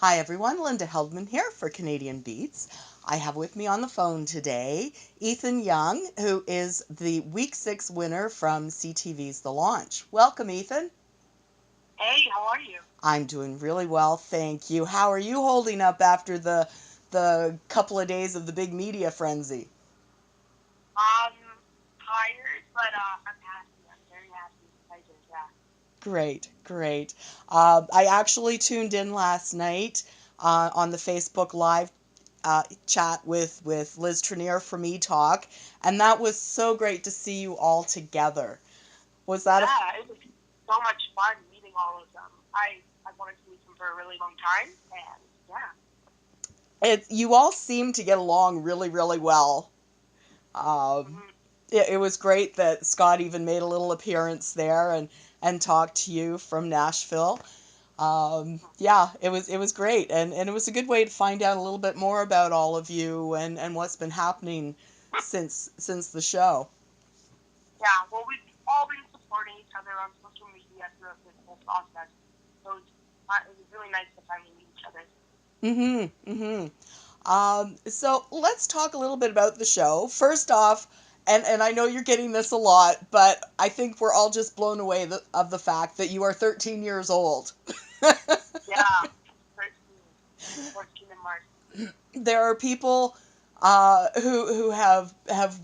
Hi everyone, Linda Heldman here for Canadian Beats. I have with me on the phone today Ethan Young, who is the Week 6 winner from CTV's The Launch. Welcome, Ethan. Hey, how are you? I'm doing really well, thank you. How are you holding up after the couple of days of the big media frenzy? Um, Tired, but I'm happy. I'm very happy. Excited, yeah. Great. I actually tuned in last night on the Facebook Live chat with Liz Trenier from eTalk, and that was so great to see you all together. Was that Yeah, it was so much fun meeting all of them. I wanted to meet them for a really long time, and yeah. you all seemed to get along really well. Um, Mm-hmm. it was great that Scott even made a little appearance there and talked to you from Nashville. Yeah, it was great, and it was a good way to find out a little bit more about all of you and what's been happening since the show. Yeah, well, we've all been supporting each other on social media throughout this whole process, so it was really nice to finally meet each other. So let's talk a little bit about the show. First off, and I know you're getting this a lot, but I think we're all just blown away of the fact that you are 13 years old. Yeah, 13, 14 in March. There are people who have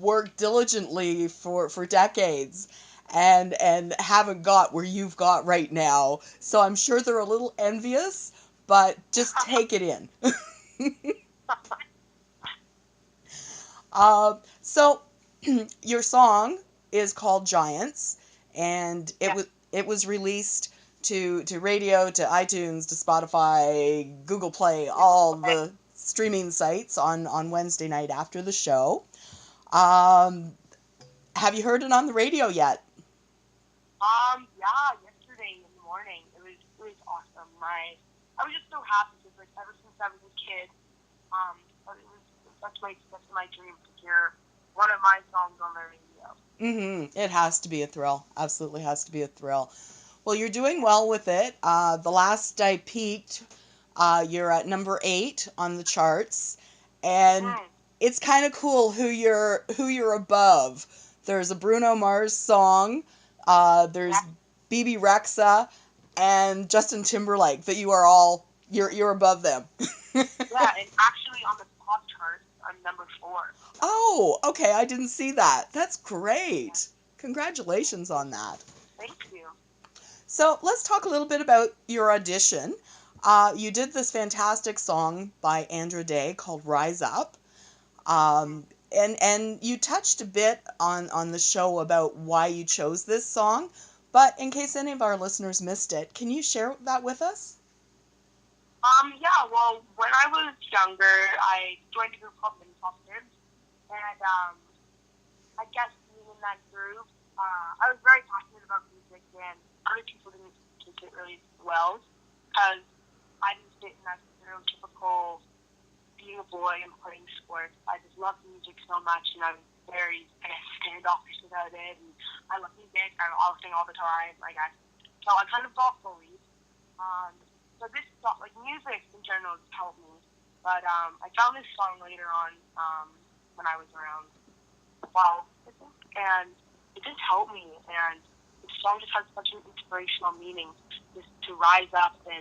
worked diligently for decades and haven't got where you've got right now. So I'm sure they're a little envious, but just take it in. So your song is called Giants, and Yeah. it was released to radio, to iTunes, to Spotify, Google Play, all the streaming sites on Wednesday night after the show. Um, have you heard it on the radio yet? Yeah, yesterday in the morning, it was awesome. I was just so happy because like ever since I was a kid, but it was that's my dream to hear one of my songs on the radio. It has to be a thrill. Absolutely has to be a thrill. Well, you're doing well with it. The last I peeked, you're at number 8 on the charts, and Mm-hmm. it's kind of cool who you're above. There's a Bruno Mars song. There's Yeah, Bebe Rexha and Justin Timberlake. That you are all you're above them. yeah, and actually on the pop charts, I'm number 4. Oh, okay. I didn't see that. That's Yeah, great. Congratulations on that. thank you. So let's talk a little bit about your audition. You did this fantastic song by Andra called "Rise Up," Mm-hmm. and you touched a bit on the show about why you chose this song. But in case any of our listeners missed it, can you share that with us? Yeah. Well, when I was younger, I joined a group called Mini Kids, and I guess being in that group, I was very passionate about music, and other people didn't take it really well because I didn't fit in that stereotypical being a boy and playing sports. I just loved music so much, and I was very, I guess, standoffish about it. And I love music. I was sing all the time, I guess. So I kind of got bullied. Um, so this song, like music in general, just helped me. But I found this song later on when I was around 12, I think, and it just helped me. And the song just has such an inspirational meaning, just to rise up and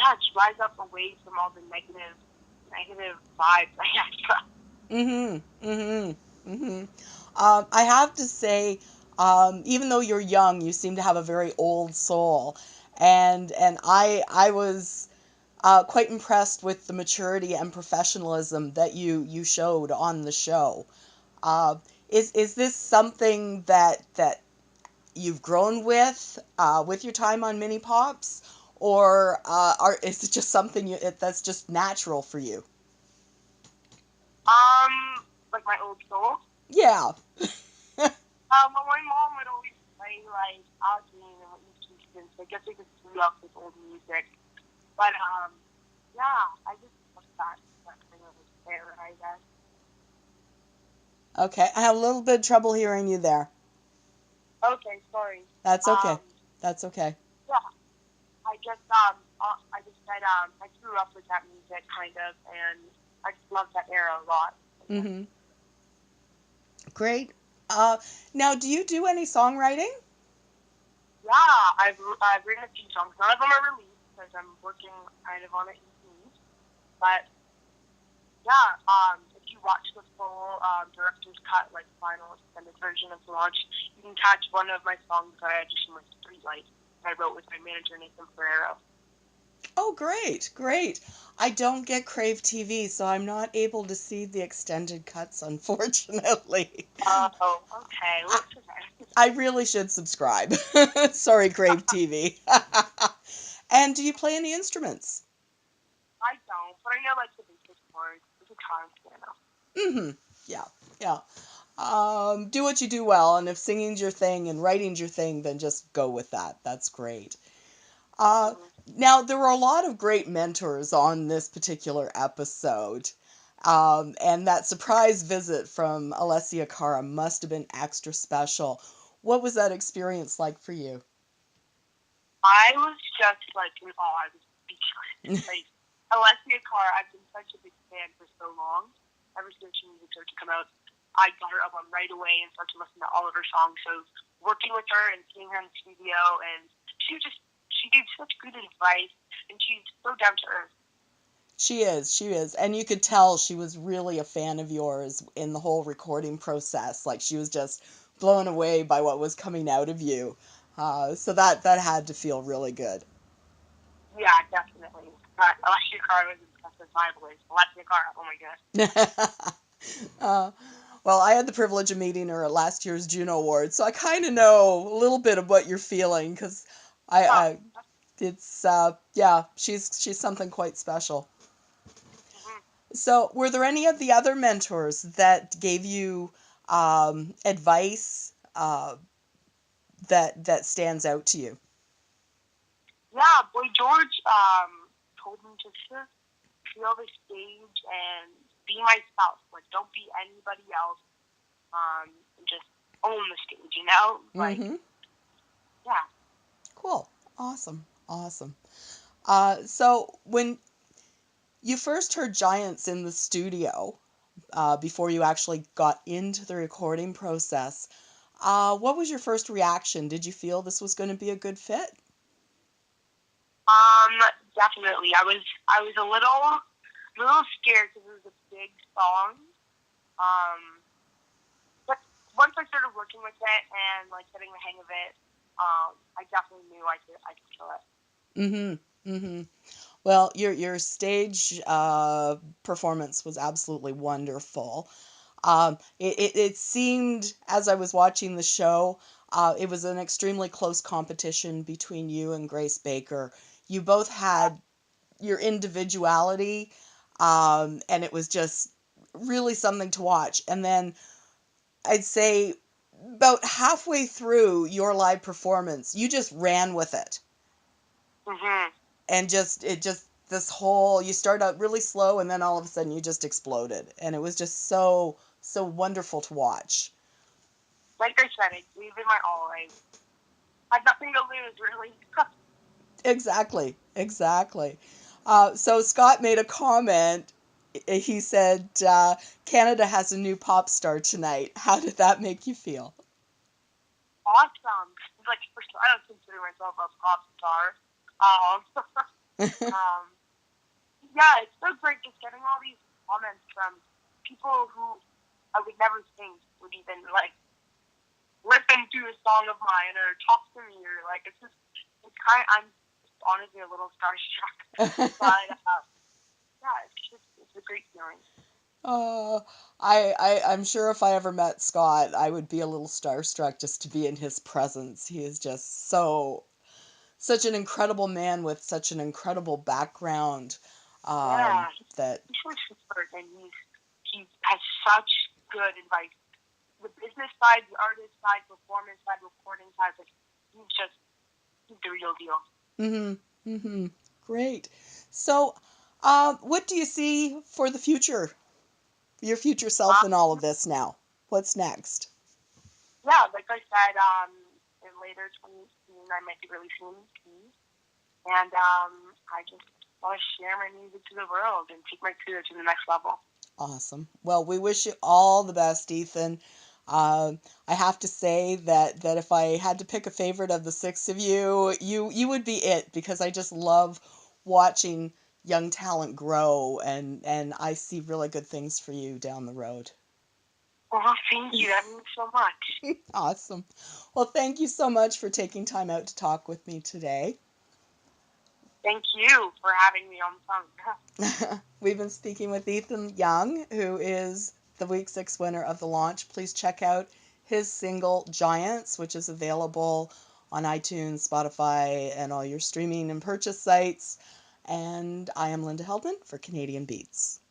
yeah, just rise up away from all the negative vibes, I guess. Mm-hmm. Mm-hmm. Mm-hmm. I have to say, even though you're young, you seem to have a very old soul, and I was quite impressed with the maturity and professionalism that you showed on the show. Uh, is this something that you've grown with your time on Mini Pops, or is it just something that's just natural for you? Like my old soul. Yeah. But my mom would always play like Alessia and Whitney Houston, so I guess I could see up with old music. But yeah, I just love that kind of there, I guess. Okay, I have a little bit of trouble hearing you there. Okay, sorry. That's okay. Um, That's okay. yeah, I just said, I grew up with that music, kind of, and I just love that era a lot. Mm-hmm. Great. Now, do you do any songwriting? Yeah, I've written a few songs. None of them are released because I'm working kind of on it in EP. But yeah, if you watch the full director's cut, like final extended version of the launch, you can catch one of my songs that I auditioned with, Streetlight, that I wrote with my manager Nathan Ferrero. Oh, great, great. I don't get Crave TV, so I'm not able to see the extended cuts, unfortunately. Oh, okay. Well, it's okay. I really should subscribe. Sorry, Crave TV. And do you play any instruments? I don't, but I know like the basic chords, the guitar and piano. Mm-hmm. Yeah, yeah. Do what you do well, and if singing's your thing and writing's your thing, then just go with that. That's great. Uh, Now, there were a lot of great mentors on this particular episode. And that surprise visit from Alessia Cara must have been extra special. What was that experience like for you? I was just like in awe. I was speechless. Like Alessia Cara, I've been such a big fan for so long. Ever since she music started to come out, I got her album right away and started to listen to all of her songs. So working with her and seeing her in the studio, and she gave such good advice, and she's so down to earth. She is. And you could tell she was really a fan of yours in the whole recording process. Like she was just blown away by what was coming out of you. So that had to feel really good. Yeah, definitely. Alessia Cara was impressed with my voice. Alessia Cara, oh my god. uh, well, I had the privilege of meeting her at last year's Juno Awards, so I kind of know a little bit of what you're feeling because Oh. I it's yeah, she's something quite special. Mm-hmm. So, were there any of the other mentors that gave you advice that stands out to you? Yeah, Boy George told me to just feel the stage and be myself. Like, don't be anybody else. And just own the stage, you know? Like, Mm-hmm. yeah. Cool. Awesome. Awesome. So when you first heard Giants in the studio, before you actually got into the recording process, what was your first reaction? Did you feel this was going to be a good fit? Definitely. I was a little scared because it was a big song. But once I started working with it and like getting the hang of it, I definitely knew I could kill it. Mm-hmm. Mm-hmm. Well, your stage performance was absolutely wonderful. It seemed, as I was watching the show, it was an extremely close competition between you and Grace Baker. You both had your individuality, and it was just really something to watch. And then I'd say about halfway through your live performance, you just ran with it. Mm-hmm. And this whole, you start out really slow and then all of a sudden you just exploded. And it was just so wonderful to watch. Like I said, I gave it my all. I had nothing to lose, really. Exactly, exactly. So Scott made a comment. He said, Canada has a new pop star tonight. How did that make you feel? Awesome. Like, first of all, I don't consider myself a pop star. Um, um, yeah, it's so great just getting all these comments from people who I would never think would even like listen to a song of mine or talk to me or like I'm just honestly a little starstruck. But yeah, it's a great feeling. uh, I'm sure if I ever met Scott, I would be a little starstruck just to be in his presence. He is just such an incredible man with such an incredible background. Yeah, That he's so super and he has such good advice. The business side, the artist side, performance side, recording side, like he's the real deal. Great. So, what do you see for the future? Your future self in all of this now. What's next? Yeah, like I said, in later 2018, I might be releasing an EP, and I just want to share my music to the world and take my career to the next level. Awesome. Well, we wish you all the best, Ethan. I have to say that if I had to pick a favorite of the six of you, you would be it, because I just love watching young talent grow, and I see really good things for you down the road. Oh, thank you. That means so much. Awesome. Well, thank you so much for taking time out to talk with me today. Thank you for having me on the phone. We've been speaking with Ethan Young, who is the Week 6 winner of the launch. Please check out his single Giants, which is available on iTunes, Spotify, and all your streaming and purchase sites. And I am Linda Heldman for Canadian Beats.